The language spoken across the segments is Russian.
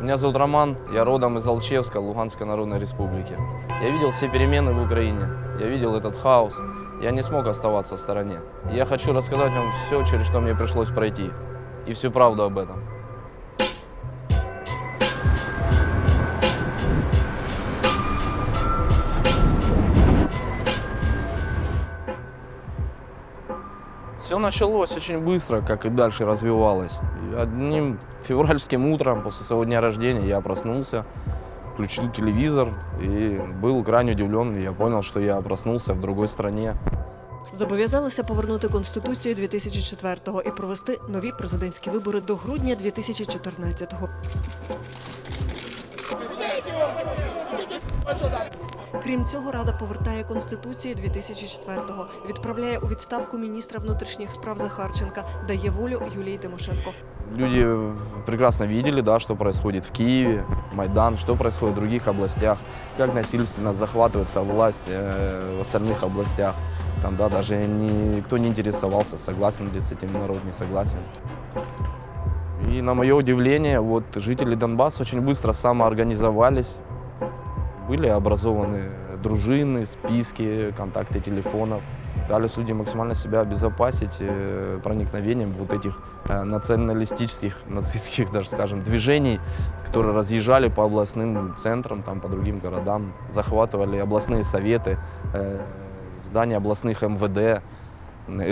Меня зовут Роман, я родом из Алчевска, Луганской Народной Республики. Я видел все перемены в Украине, я видел этот хаос. Я не смог оставаться в стороне. Я хочу рассказать вам все, через что мне пришлось пройти, и всю правду об этом. Все началось очень быстро, как и дальше развивалось. И одним февральским утром после своего дня рождения я проснулся, включил телевизор и был крайне удивлен. Я понял, что я проснулся в другой стране. Зобов'язалися повернути Конституцію 2004-го і провести нові президентські вибори до грудня 2014-го. Крім цього, Рада повертає Конституцію 2004-го, відправляє у відставку міністра внутрішніх справ Захарченка, дає волю Юлії Тимошенко. Люди прекрасно видели, да, что происходит в Киеве, Майдан, что происходит в других областях, как насильственно захватывается власть в остальных областях. Там, да, даже никто не интересовался, согласен ли с этим народ, не согласен. И на мое удивление, вот жители Донбасса очень быстро самоорганизовались. Были образованы дружины, списки, контакты телефонов. Пытались люди максимально себя обезопасить проникновением вот этих националистических, нацистских, даже скажем, движений, которые разъезжали по областным центрам, там, по другим городам, захватывали областные советы, здания областных МВД,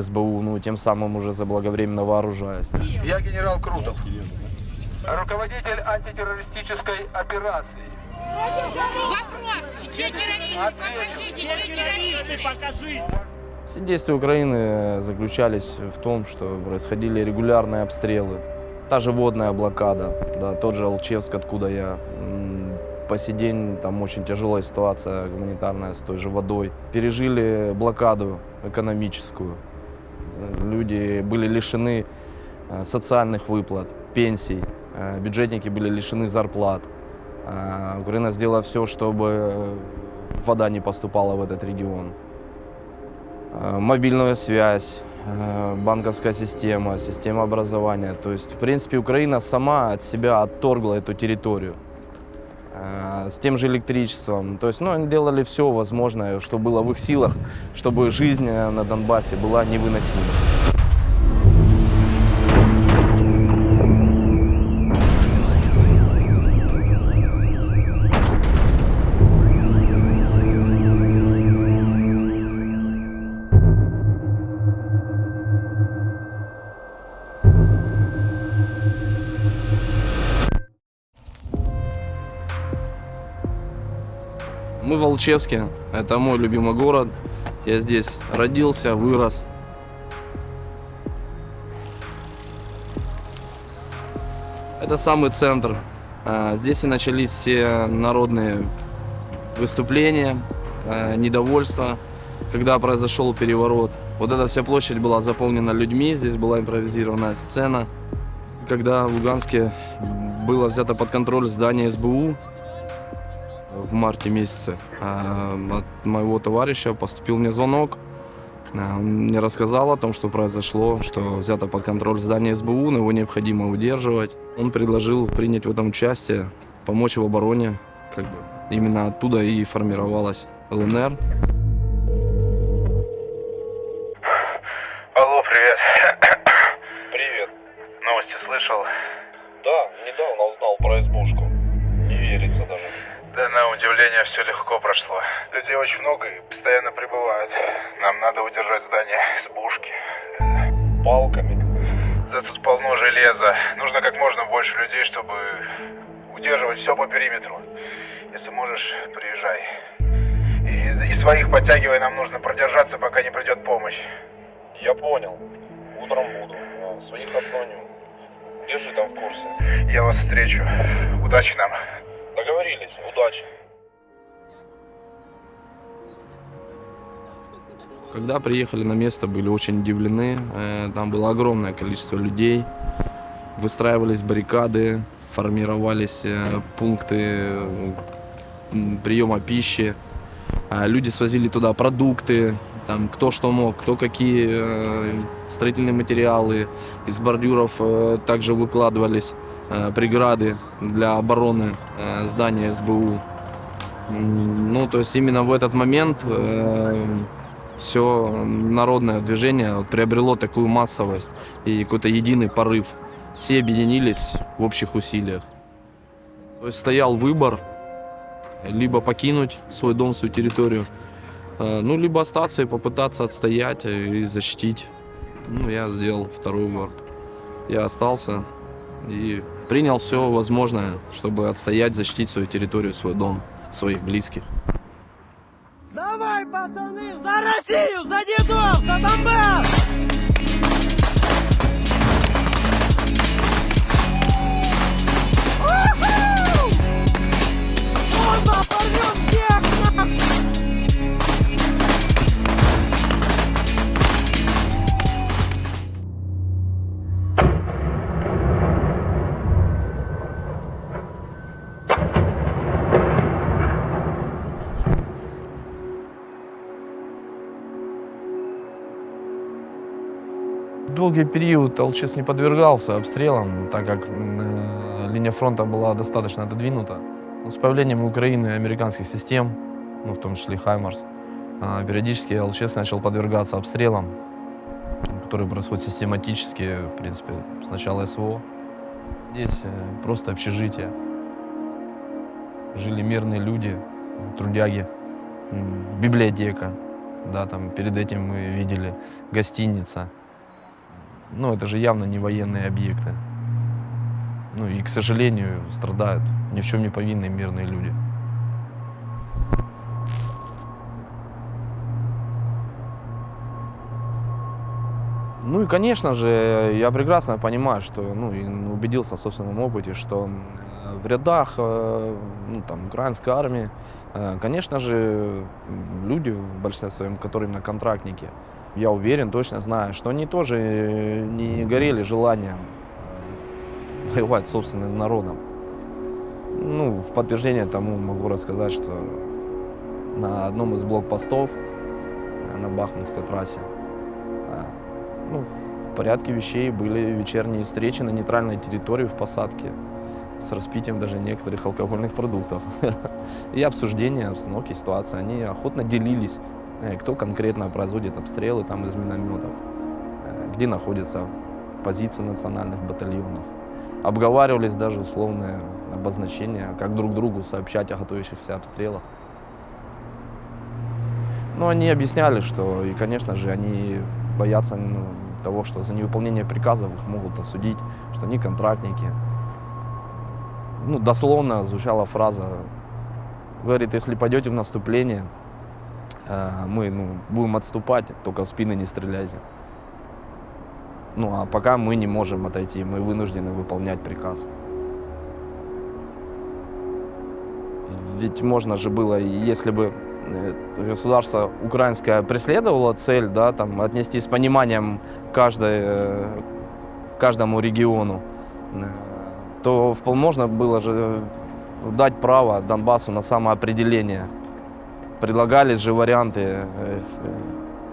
СБУ, ну, тем самым уже заблаговременно вооружаясь. Я генерал Крутов, руководитель антитеррористической операции. Вопрос! Где террористы? Покажите, где террористы? Покажи! Все действия Украины заключались в том, что происходили регулярные обстрелы. Та же водная блокада, да, тот же Алчевск, откуда я. По сей день там очень тяжелая ситуация гуманитарная с той же водой. Пережили блокаду экономическую. Люди были лишены социальных выплат, пенсий, бюджетники были лишены зарплат. Украина сделала все, чтобы вода не поступала в этот регион. Мобильная связь, банковская система, система образования. То есть, в принципе, Украина сама от себя отторгла эту территорию. С тем же электричеством. То есть, ну, они делали все возможное, что было в их силах, чтобы жизнь на Донбассе была невыносима. Мы в Алчевске, это мой любимый город. Я здесь родился, вырос. Это самый центр. Здесь и начались все народные выступления, недовольство, когда произошел переворот. Вот эта вся площадь была заполнена людьми, здесь была импровизированная сцена. Когда в Луганске было взято под контроль здание СБУ, в марте месяце от моего товарища поступил мне звонок. Он мне рассказал о том, что произошло, что взято под контроль здание СБУ, но его необходимо удерживать. Он предложил принять в этом участие, помочь в обороне. Как бы именно оттуда и формировалась ЛНР. Алло, привет. Привет. Новости слышал? Да, недавно узнал про избушку. Не верится даже. Да, на удивление, все легко прошло. Людей очень много и постоянно прибывают. Нам надо удержать здание избушки. Палками. Да тут полно железа. Нужно как можно больше людей, чтобы удерживать все по периметру. Если можешь, приезжай. И своих подтягивай, нам нужно продержаться, пока не придет помощь. Я понял. Утром буду. Своих обзвоню. Держи там в курсе. Я вас встречу. Удачи нам. Договорились. Удачи. Когда приехали на место, были очень удивлены. Там было огромное количество людей. Выстраивались баррикады, формировались пункты приема пищи. Люди свозили туда продукты, там кто что мог, кто какие строительные материалы. Из бордюров также выкладывались преграды для обороны здания СБУ. Ну, то есть именно в этот момент все народное движение вот приобрело такую массовость и какой-то единый порыв. Все объединились в общих усилиях. То есть стоял выбор: либо покинуть свой дом, свою территорию, ну, либо остаться и попытаться отстоять и защитить. Ну, я сделал второй выбор. Я остался и принял все возможное, чтобы отстоять, защитить свою территорию, свой дом, своих близких. Давай, пацаны, за Россию, за дедов, за Донбасс! Оба, порвем всех, нахуй! Долгий период ЛЧС не подвергался обстрелам, так как линия фронта была достаточно отодвинута. Но с появлением Украины американских систем, ну, в том числе «Хаймарс», периодически ЛЧС начал подвергаться обстрелам, которые происходят систематически, в принципе, с начала СВО. Здесь просто общежитие. Жили мирные люди, трудяги, библиотека. Да, там перед этим мы видели гостиница. Ну, это же явно не военные объекты. Ну и, к сожалению, страдают ни в чем не повинные мирные люди. Ну и, конечно же, я прекрасно понимаю, что, ну, и убедился в собственном опыте, что в рядах ну, там, украинской армии, конечно же, люди в большинстве своем, которые именно контрактники, я уверен, точно знаю, что они тоже не горели желанием воевать с собственным народом. Ну, в подтверждение тому могу рассказать, что на одном из блокпостов на Бахмутской трассе, ну, в порядке вещей были вечерние встречи на нейтральной территории в посадке с распитием даже некоторых алкогольных продуктов и обсуждение обстановки, ситуации. Они охотно делились, кто конкретно производит обстрелы там из минометов, где находятся позиции национальных батальонов. Обговаривались даже условные обозначения, как друг другу сообщать о готовящихся обстрелах. Но они объясняли, что, и, конечно же, они боятся того, что за невыполнение приказов их могут осудить, что они контрактники. Ну, дословно звучала фраза, говорит, если пойдете в наступление, мы будем отступать, только в спины не стреляйте. Ну, а пока мы не можем отойти, мы вынуждены выполнять приказ. Ведь можно же было, если бы государство украинское преследовало цель, да, там, отнести с пониманием каждому региону, то можно было же дать право Донбассу на самоопределение. Предлагались же варианты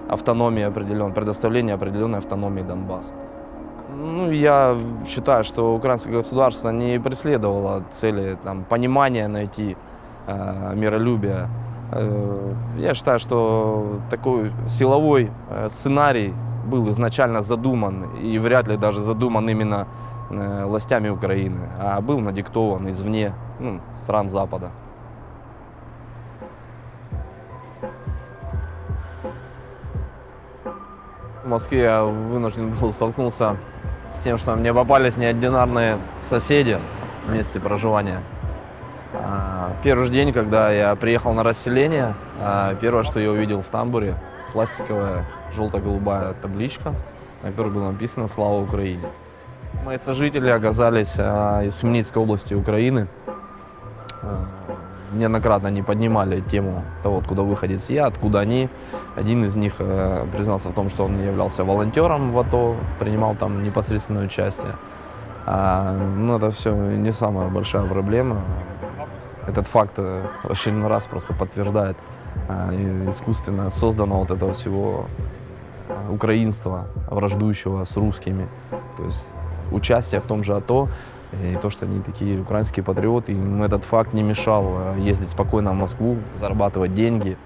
автономии определенной, предоставления определенной автономии Донбассу. Ну, я считаю, что украинское государство не преследовало цели там, понимания найти, миролюбия. Я считаю, что такой силовой сценарий был изначально задуман, и вряд ли даже задуман именно властями Украины, а был надиктован извне, ну, стран Запада. В Москве я вынужден был столкнуться с тем, что мне попались неординарные соседи в месте проживания. Первый же день, когда я приехал на расселение, первое, что я увидел в тамбуре, пластиковая желто-голубая табличка, на которой было написано «Слава Украине». Мои сожители оказались из Хмельницкой области Украины. Неоднократно они поднимали тему того, откуда выходец я, откуда они. Один из них признался в том, что он являлся волонтером в АТО, принимал там непосредственное участие. Но это все не самая большая проблема. Этот факт в очередной раз просто подтверждает искусственно созданного вот этого всего украинства, враждующего с русскими. То есть участие в том же АТО И то, что они такие украинские патриоты, им этот факт не мешал ездить спокойно в Москву, зарабатывать деньги.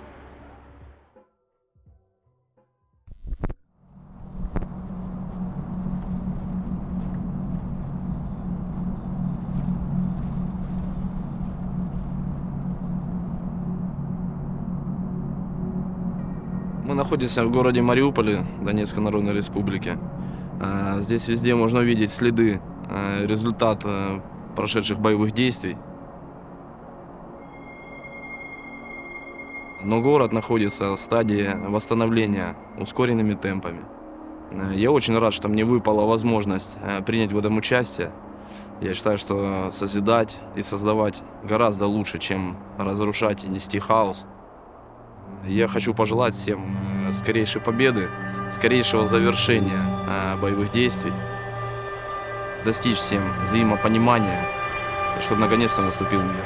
Мы находимся в городе Мариуполе, Донецкой Народной Республики. Здесь везде можно увидеть следы, результат прошедших боевых действий. Но город находится в стадии восстановления ускоренными темпами. Я очень рад, что мне выпала возможность принять в этом участие. Я считаю, что созидать и создавать гораздо лучше, чем разрушать и нести хаос. Я хочу пожелать всем скорейшей победы, скорейшего завершения боевых действий, достичь всем взаимопонимания, и чтобы наконец-то наступил мир.